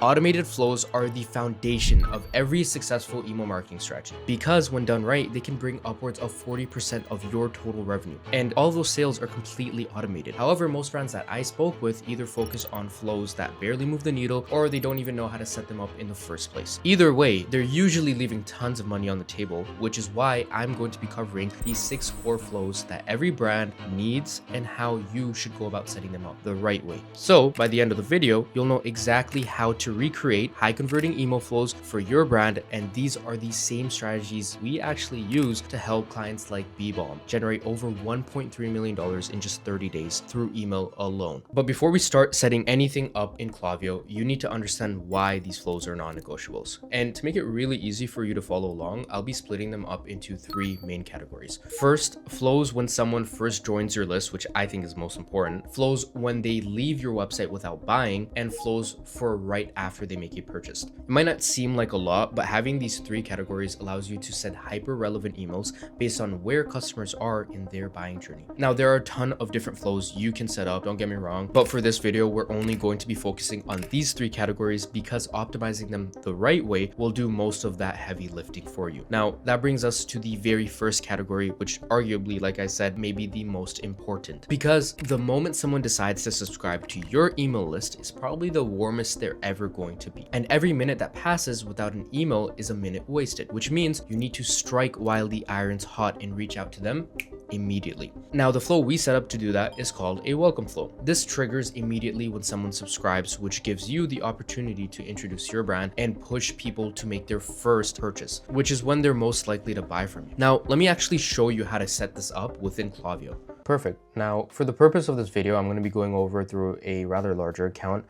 Automated flows are the foundation of every successful email marketing strategy because when done right, they can bring upwards of 40% of your total revenue. And all those sales are completely automated. However, most brands that I spoke with either focus on flows that barely move the needle or they don't even know how to set them up in the first place. Either way, they're usually leaving tons of money on the table, which is why I'm going to be covering these 6 core flows that every brand needs and how you should go about setting them up the right way. So by the end of the video, you'll know exactly how to recreate high converting email flows for your brand, and these are the same strategies we actually use to help clients like BBomb generate over $1.3 million in just 30 days through email alone. But before we start setting anything up in Klaviyo, you need to understand why these flows are non-negotiables. And to make it really easy for you to follow along, I'll be splitting them up into 3 main categories. First, flows when someone first joins your list, which I think is most important, flows when they leave your website without buying, and flows for right after they make a purchase. It might not seem like a lot, but having these 3 categories allows you to send hyper relevant emails based on where customers are in their buying journey. Now, there are a ton of different flows you can set up, don't get me wrong, but for this video, we're only going to be focusing on these 3 categories because optimizing them the right way will do most of that heavy lifting for you. Now, that brings us to the very first category, which arguably, like I said, may be the most important, because the moment someone decides to subscribe to your email list is probably the warmest they're ever going to be. And every minute that passes without an email is a minute wasted, which means you need to strike while the iron's hot and reach out to them immediately. Now, the flow we set up to do that is called a welcome flow. This triggers immediately when someone subscribes, which gives you the opportunity to introduce your brand and push people to make their first purchase, which is when they're most likely to buy from you. Now, let me actually show you how to set this up within Klaviyo. Perfect. Now, for the purpose of this video, I'm going to be going over through a rather larger account.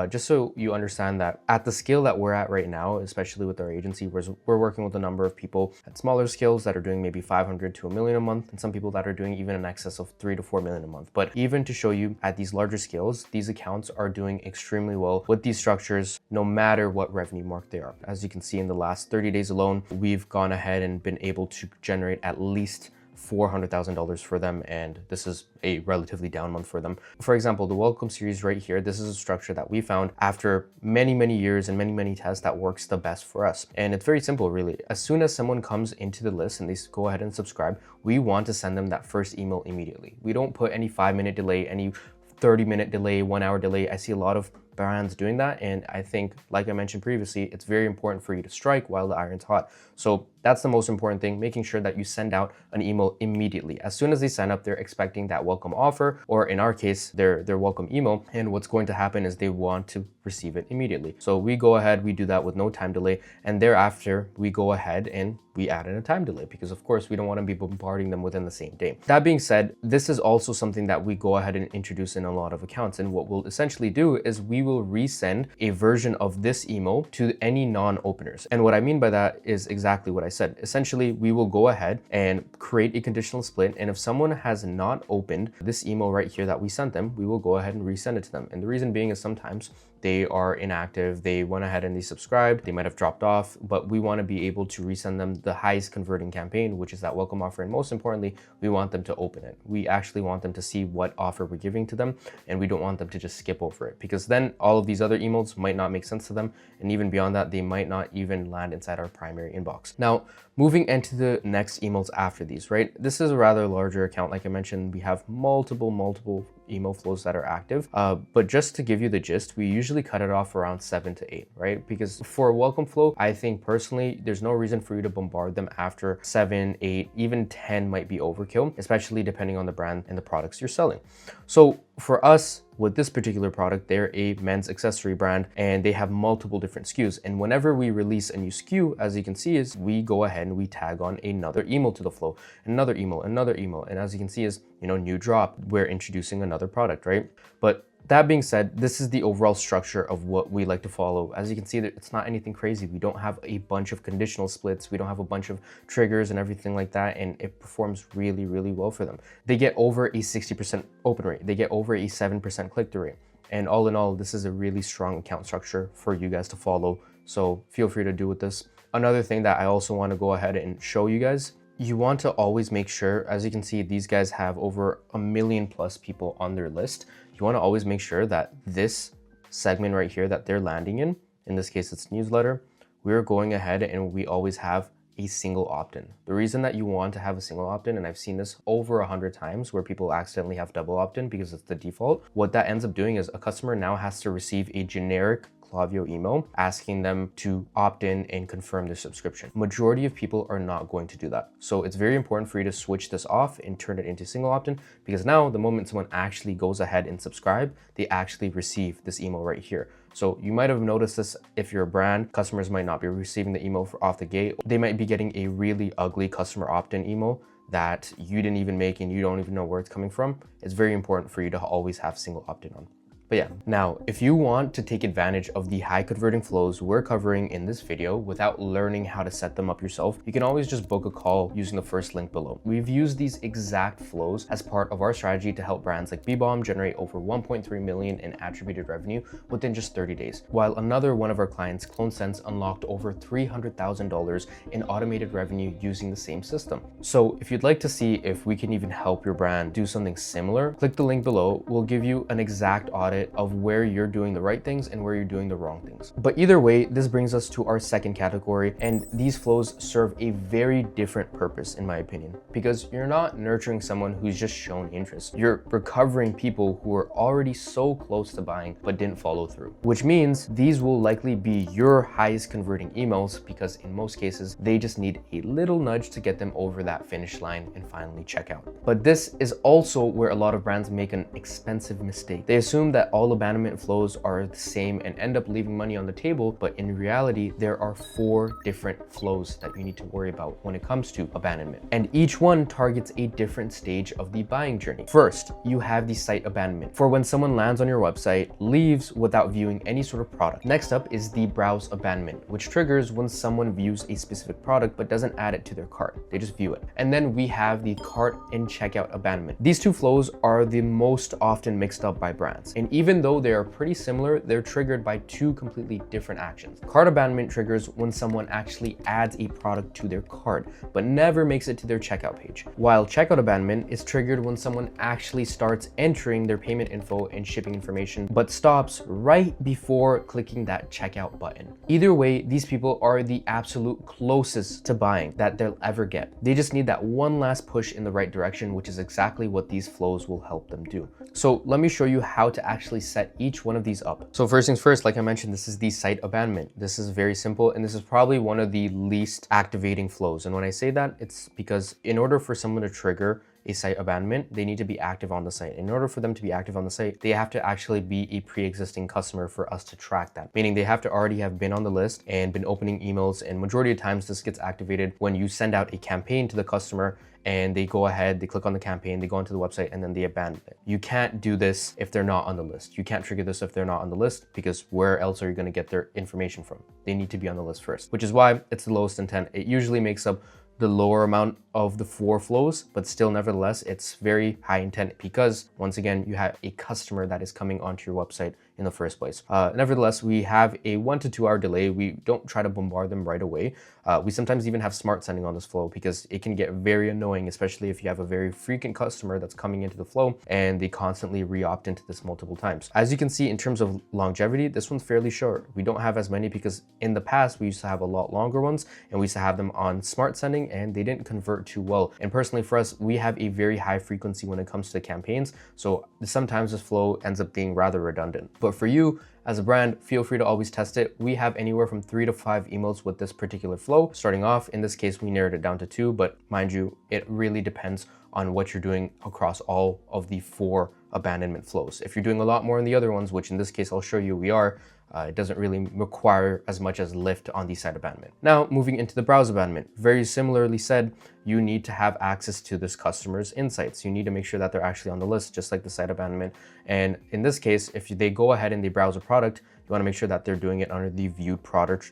Just so you understand that at the scale that we're at right now, especially with our agency, we're working with a number of people at smaller scales that are doing maybe 500 to $1 million a month, and some people that are doing even in excess of 3 to 4 million a month. But even to show you at these larger scales, these accounts are doing extremely well with these structures, no matter what revenue mark they are. As you can see, in the last 30 days alone, we've gone ahead and been able to generate at least $400,000 for them, and this is a relatively down month for them. For example, the welcome series right here, this is a structure that we found after many years and many tests that works the best for us. And it's very simple, really. As soon as someone comes into the list and they go ahead and subscribe, we want to send them that first email immediately. We don't put any 5-minute delay, any 30-minute delay, 1-hour delay. I see a lot of brands doing that, and I think, like I mentioned previously, it's very important for you to strike while the iron's hot. So that's the most important thing, making sure that you send out an email immediately. As soon as they sign up, they're expecting that welcome offer, or in our case, their welcome email, and what's going to happen is they want to receive it immediately. So we go ahead, we do that with no time delay, and thereafter we go ahead and we add in a time delay, because of course we don't want to be bombarding them within the same day. That being said, this is also something that we go ahead and introduce in a lot of accounts, and what we'll essentially do is we will resend a version of this email to any non-openers. And what I mean by that is exactly what I said. Essentially, we will go ahead and create a conditional split, and if someone has not opened this email right here that we sent them, we will go ahead and resend it to them. And the reason being is sometimes they are inactive, they went ahead and they subscribed, they might have dropped off, but we want to be able to resend them the highest converting campaign, which is that welcome offer. And most importantly, we want them to open it. We actually want them to see what offer we're giving to them, and we don't want them to just skip over it, because then all of these other emails might not make sense to them, and even beyond that, they might not even land inside our primary inbox. Now, moving into the next emails after these, right? This is a rather larger account. Like I mentioned, we have multiple email flows that are active. But just to give you the gist, we usually cut it off around 7 to 8, right? Because for a welcome flow, I think personally, there's no reason for you to bombard them after 7, 8, even 10 might be overkill, especially depending on the brand and the products you're selling. So for us, with this particular product, they're a men's accessory brand and they have multiple different SKUs. And whenever we release a new SKU, as you can see, is we go ahead and we tag on another email to the flow, another email. And as you can see is, new drop, we're introducing another product, right? But that being said, this is the overall structure of what we like to follow. As you can see, it's not anything crazy. We don't have a bunch of conditional splits. We don't have a bunch of triggers and everything like that. And it performs really well for them. They get over a 60% open rate. They get over a 7% click-through rate. And all in all, this is a really strong account structure for you guys to follow. So feel free to do with this. Another thing that I also want to go ahead and show you guys, you want to always make sure, as you can see, these guys have over 1 million plus people on their list. You want to always make sure that this segment right here that they're landing in in this case it's newsletter, we're going ahead and we always have a single opt-in. The reason that you want to have a single opt-in, and I've seen this over 100 times where people accidentally have double opt-in because it's the default, what that ends up doing is a customer now has to receive a generic Klaviyo email asking them to opt in and confirm their subscription. Majority of people are not going to do that. So it's very important for you to switch this off and turn it into single opt-in, because now the moment someone actually goes ahead and subscribe, they actually receive this email right here. So you might have noticed this if you're a brand, customers might not be receiving the email off the gate. They might be getting a really ugly customer opt-in email that you didn't even make and you don't even know where it's coming from. It's very important for you to always have single opt-in on. But yeah, now if you want to take advantage of the high converting flows we're covering in this video without learning how to set them up yourself, you can always just book a call using the first link below. We've used these exact flows as part of our strategy to help brands like BBomb generate over 1.3 million in attributed revenue within just 30 days, while another one of our clients, CloneSense, unlocked over $300,000 in automated revenue using the same system. So if you'd like to see if we can even help your brand do something similar, click the link below. We'll give you an exact audit of where you're doing the right things and where you're doing the wrong things. But either way, this brings us to our second category, and these flows serve a very different purpose in my opinion, because you're not nurturing someone who's just shown interest. You're recovering people who are already so close to buying but didn't follow through, which means these will likely be your highest converting emails, because in most cases they just need a little nudge to get them over that finish line and finally check out. But this is also where a lot of brands make an expensive mistake. They assume that all abandonment flows are the same and end up leaving money on the table, but in reality there are 4 different flows that you need to worry about when it comes to abandonment, and each one targets a different stage of the buying journey. First, you have the site abandonment, for when someone lands on your website, leaves without viewing any sort of product. Next up is the browse abandonment, which triggers when someone views a specific product but doesn't add it to their cart, they just view it. And then we have the cart and checkout abandonment. These 2 flows are the most often mixed up by brands, and even though they are pretty similar, they're triggered by 2 completely different actions. Cart abandonment triggers when someone actually adds a product to their cart but never makes it to their checkout page, while checkout abandonment is triggered when someone actually starts entering their payment info and shipping information but stops right before clicking that checkout button. Either way, these people are the absolute closest to buying that they'll ever get. They just need that one last push in the right direction, which is exactly what these flows will help them do. So let me show you how to actually set each one of these up. So first things first, like I mentioned, this is the site abandonment. This is very simple, and this is probably one of the least activating flows. And when I say that, it's because in order for someone to trigger a site abandonment, they need to be active on the site. In order for them to be active on the site, they have to actually be a pre-existing customer for us to track that. Meaning they have to already have been on the list and been opening emails, and majority of times this gets activated when you send out a campaign to the customer and they go ahead, they click on the campaign, they go onto the website, and then they abandon it. You can't do this if they're not on the list. You can't trigger this if they're not on the list, because where else are you going to get their information from? They need to be on the list first, which is why it's the lowest intent. It usually makes up the lower amount of the 4 flows, but still nevertheless, it's very high intent, because once again, you have a customer that is coming onto your website in the first place. Nevertheless, we have a 1 to 2 hour delay. We don't try to bombard them right away. We sometimes even have smart sending on this flow, because it can get very annoying, especially if you have a very frequent customer that's coming into the flow and they constantly re-opt into this multiple times. As you can see, in terms of longevity, this one's fairly short. We don't have as many, because in the past we used to have a lot longer ones, and we used to have them on smart sending and they didn't convert too well. And personally for us, we have a very high frequency when it comes to campaigns, so sometimes this flow ends up being rather redundant. But for you as a brand, feel free to always test it. We have anywhere from 3 to 5 emails with this particular flow. Starting off, in this case, we narrowed it down to 2, but mind you, it really depends on what you're doing across all of the 4 abandonment flows. If you're doing a lot more in the other ones, which in this case I'll show you we are, it doesn't really require as much as lift on the site abandonment. Now, moving into the browse abandonment, very similarly said, you need to have access to this customer's insights. You need to make sure that they're actually on the list, just like the site abandonment. And in this case, if they go ahead and they browse a product, you want to make sure that they're doing it under the viewed product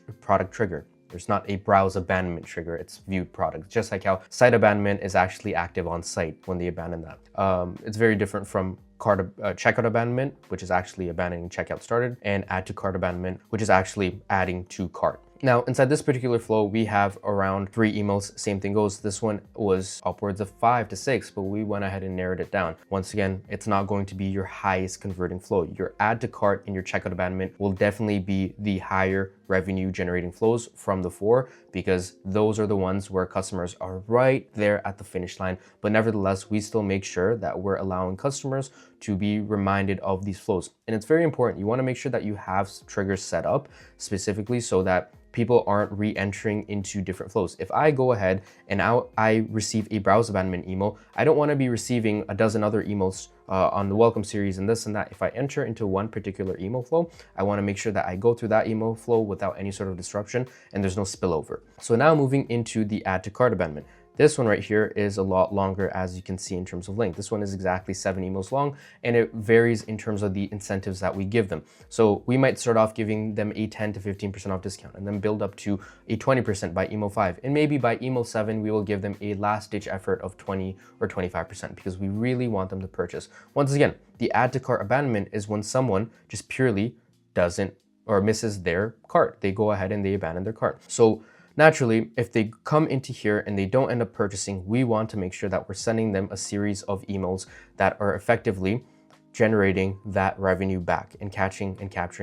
trigger. There's not a browse abandonment trigger, it's viewed product. Just like how site abandonment is actually active on site when they abandon that. It's very different from checkout abandonment, which is actually abandoning checkout started, and add to cart abandonment, which is actually adding to cart. Now, inside this particular flow, we have around 3 emails. Same thing goes. This one was upwards of 5 to 6, but we went ahead and narrowed it down. Once again, it's not going to be your highest converting flow. Your add to cart and your checkout abandonment will definitely be the higher revenue generating flows from the 4, because those are the ones where customers are right there at the finish line. But nevertheless, we still make sure that we're allowing customers to be reminded of these flows. And it's very important. You want to make sure that you have triggers set up specifically so that people aren't re-entering into different flows. If I go ahead and now I receive a browse abandonment email, I don't want to be receiving a dozen other emails on the welcome series and this and that. If I enter into one particular email flow, I want to make sure that I go through that email flow without any sort of disruption and there's no spillover. So now moving into the add to cart abandonment. This one right here is a lot longer, as you can see in terms of length. This one is exactly 7 emails long, and it varies in terms of the incentives that we give them. So we might start off giving them a 10 to 15% off discount and then build up to a 20% by email 5. And maybe by email 7, we will give them a last ditch effort of 20 or 25% because we really want them to purchase. Once again, the add to cart abandonment is when someone just purely doesn't or misses their cart. They go ahead and they abandon their cart. So naturally, if they come into here and they don't end up purchasing, we want to make sure that we're sending them a series of emails that are effectively generating that revenue back and capturing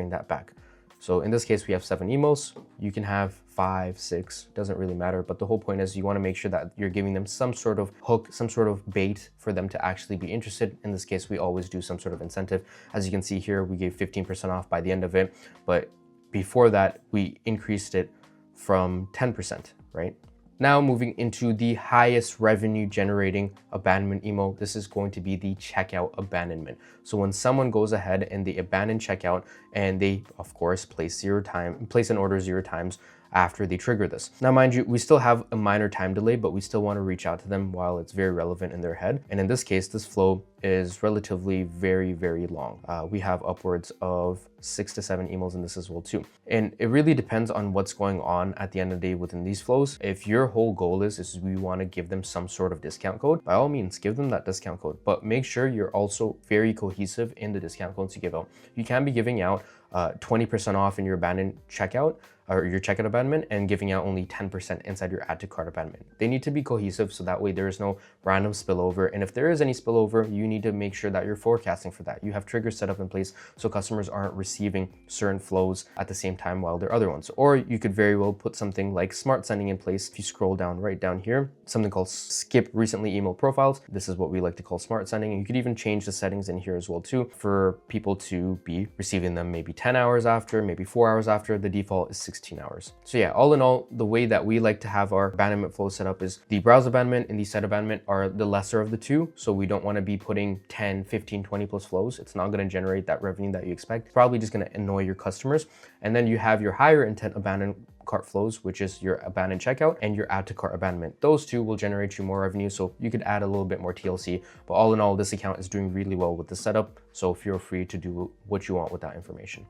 that back. So in this case, we have 7 emails. You can have 5, 6, doesn't really matter. But the whole point is you want to make sure that you're giving them some sort of hook, some sort of bait for them to actually be interested. In this case, we always do some sort of incentive. As you can see here, we gave 15% off by the end of it. But before that, we increased it from 10%, right? Now moving into the highest revenue generating abandonment email, this is going to be the checkout abandonment. So when someone goes ahead and they abandon checkout and they, of course, place an order 0 times after they trigger this. Now, mind you, we still have a minor time delay, but we still want to reach out to them while it's very relevant in their head. And in this case, this flow is relatively very, very long. We have upwards of 6 to 7 emails in this as well too. And it really depends on what's going on at the end of the day within these flows. If your whole goal is we want to give them some sort of discount code, by all means, give them that discount code, but make sure you're also very cohesive in the discount codes you give out. You can be giving out 20% off in your abandoned checkout or your checkout abandonment and giving out only 10% inside your add to cart abandonment. They need to be cohesive so that way there is no random spillover. And if there is any spillover, you need to make sure that you're forecasting for that. You have triggers set up in place so customers aren't receiving certain flows at the same time while their other ones. Or you could very well put something like smart sending in place. If you scroll down right down here, something called skip recently emailed profiles. This is what we like to call smart sending. And you could even change the settings in here as well too for people to be receiving them maybe 10 hours after, maybe 4 hours after. The default is 16 hours. So yeah, all in all, the way that we like to have our abandonment flow set up is the browse abandonment and the set abandonment are the lesser of the two. So we don't want to be putting 10, 15, 20 plus flows. It's not going to generate that revenue that you expect. It's probably just going to annoy your customers. And then you have your higher intent abandoned cart flows, which is your abandoned checkout and your add to cart abandonment. Those two will generate you more revenue. So you could add a little bit more TLC, but all in all, this account is doing really well with the setup. So feel free to do what you want with that information.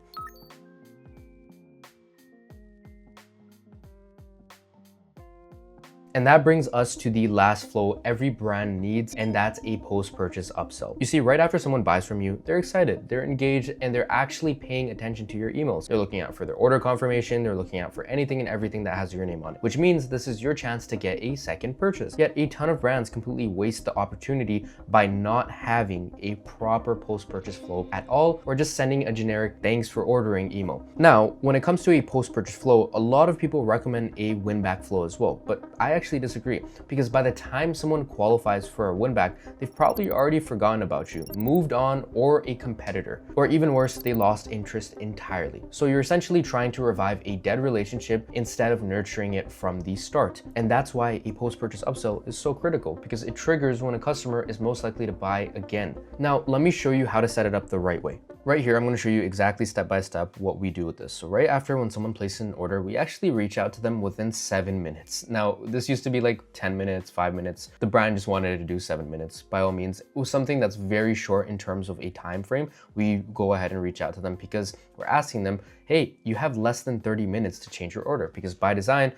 And that brings us to the last flow every brand needs, and that's a post-purchase upsell. You see, right after someone buys from you, they're excited, they're engaged, and they're actually paying attention to your emails. They're looking out for their order confirmation, they're looking out for anything and everything that has your name on it, which means this is your chance to get a second purchase. Yet a ton of brands completely waste the opportunity by not having a proper post-purchase flow at all, or just sending a generic thanks for ordering email. Now, when it comes to a post-purchase flow, a lot of people recommend a win-back flow as well, but I actually disagree, because by the time someone qualifies for a win back, they've probably already forgotten about you, moved on, or a competitor, or even worse, they lost interest entirely. So you're essentially trying to revive a dead relationship instead of nurturing it from the start. And that's why a post-purchase upsell is so critical, because it triggers when a customer is most likely to buy again. Now, let me show you how to set it up the right way. Right here, I'm going to show you exactly step by step what we do with this. So right after when someone places an order, we actually reach out to them within 7 minutes. Now, this used to be like 10 minutes, 5 minutes. The brand just wanted to do 7 minutes. By all means, it was something that's very short in terms of a time frame. We go ahead and reach out to them because we're asking them, hey, you have less than 30 minutes to change your order, because by design,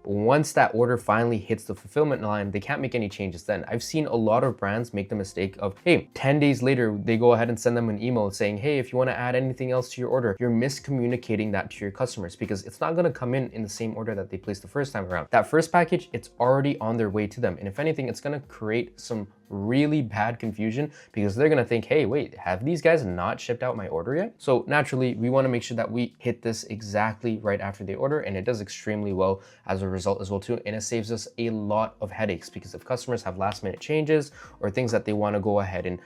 once that order finally hits the fulfillment line, they can't make any changes then. I've seen a lot of brands make the mistake of, hey, 10 days later, they go ahead and send them an email saying, hey, if you want to add anything else to your order, you're miscommunicating that to your customers because it's not going to come in the same order that they placed the first time around. That first package, it's already on their way to them. And if anything, it's going to create some really bad confusion because they're going to think, hey, wait, have these guys not shipped out my order yet? So naturally, we want to make sure that we hit this exactly right after they order, and it does extremely well as a result as well too. And it saves us a lot of headaches because if customers have last minute changes or things that they want to go ahead and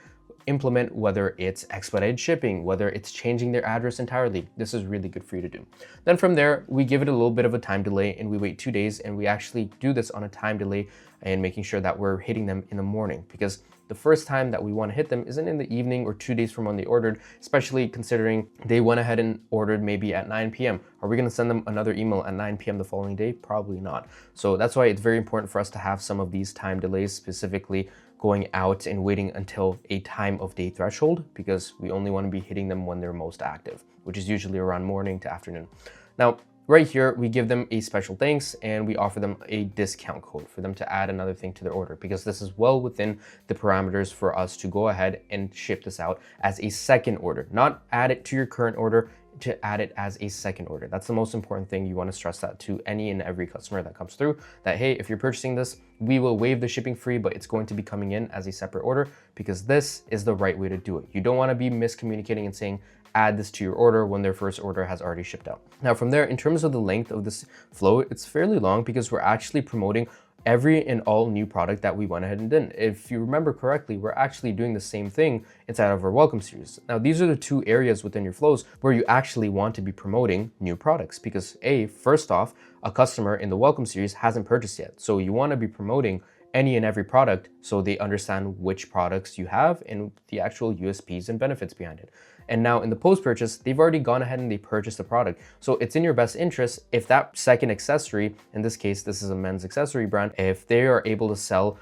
implement, whether it's expedited shipping, whether it's changing their address entirely, this is really good for you to do. Then from there, we give it a little bit of a time delay and we wait 2 days, and we actually do this on a time delay and making sure that we're hitting them in the morning, because the first time that we want to hit them isn't in the evening or 2 days from when they ordered, especially considering they went ahead and ordered maybe at 9 p.m. Are we going to send them another email at 9 p.m. the following day? Probably not. So that's why it's very important for us to have some of these time delays, specifically going out and waiting until a time of day threshold, because we only want to be hitting them when they're most active, which is usually around morning to afternoon. Now, right here, we give them a special thanks and we offer them a discount code for them to add another thing to their order, because this is well within the parameters for us to go ahead and ship this out as a second order, not add it to your current order, to add it as a second order. That's the most important thing. You want to stress that to any and every customer that comes through, that, hey, if you're purchasing this, we will waive the shipping fee, but it's going to be coming in as a separate order, because this is the right way to do it. You don't want to be miscommunicating and saying, add this to your order when their first order has already shipped out. Now from there, in terms of the length of this flow, it's fairly long because we're actually promoting every and all new product that we went ahead and did. If you remember correctly, we're actually doing the same thing inside of our welcome series. Now, these are the two areas within your flows where you actually want to be promoting new products, because first off, a customer in the welcome series hasn't purchased yet. So you want to be promoting any and every product so they understand which products you have and the actual USPs and benefits behind it. And now in the post-purchase, they've already gone ahead and they purchased the product. So it's in your best interest if that second accessory, in this case, this is a men's accessory brand, if they are able to sell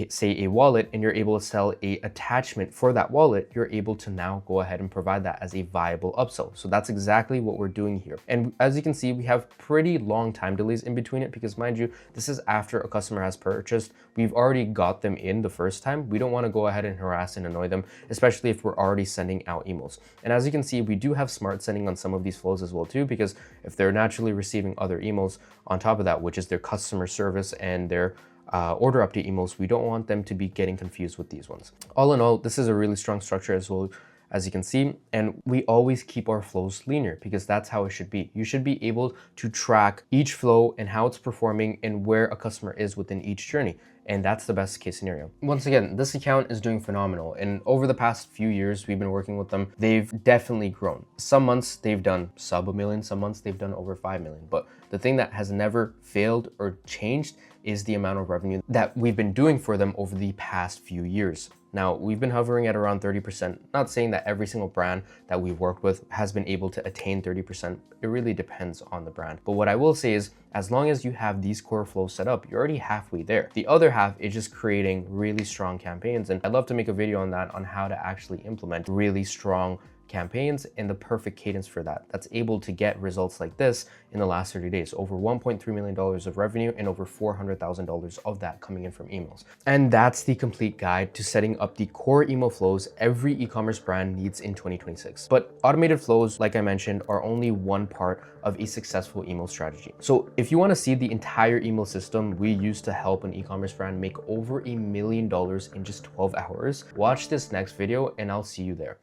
say a wallet and you're able to sell a attachment for that wallet, you're able to now go ahead and provide that as a viable upsell. So that's exactly what we're doing here. And as you can see, we have pretty long time delays in between it, because mind you, this is after a customer has purchased. We've already got them in the first time. We don't want to go ahead and harass and annoy them, especially if we're already sending out emails. And as you can see, we do have smart sending on some of these flows as well too, because if they're naturally receiving other emails on top of that, which is their customer service and their order update emails, we don't want them to be getting confused with these ones. All in all, this is a really strong structure as well, as you can see, and we always keep our flows linear because that's how it should be. You should be able to track each flow and how it's performing and where a customer is within each journey. And that's the best case scenario. Once again, this account is doing phenomenal. And over the past few years, we've been working with them. They've definitely grown. Some months they've done sub 1 million, some months they've done over 5 million. But the thing that has never failed or changed is the amount of revenue that we've been doing for them over the past few years. Now, we've been hovering at around 30%, not saying that every single brand that we've worked with has been able to attain 30%. It really depends on the brand. But what I will say is, as long as you have these core flows set up, you're already halfway there. The other half is just creating really strong campaigns. And I'd love to make a video on that, on how to actually implement really strong campaigns and the perfect cadence for that, that's able to get results like this in the last 30 days. Over $1.3 million of revenue and over $400,000 of that coming in from emails. And that's the complete guide to setting up the core email flows every e-commerce brand needs in 2026. But automated flows, like I mentioned, are only one part of a successful email strategy. So if you want to see the entire email system we use to help an e-commerce brand make over $1 million in just 12 hours, watch this next video and I'll see you there.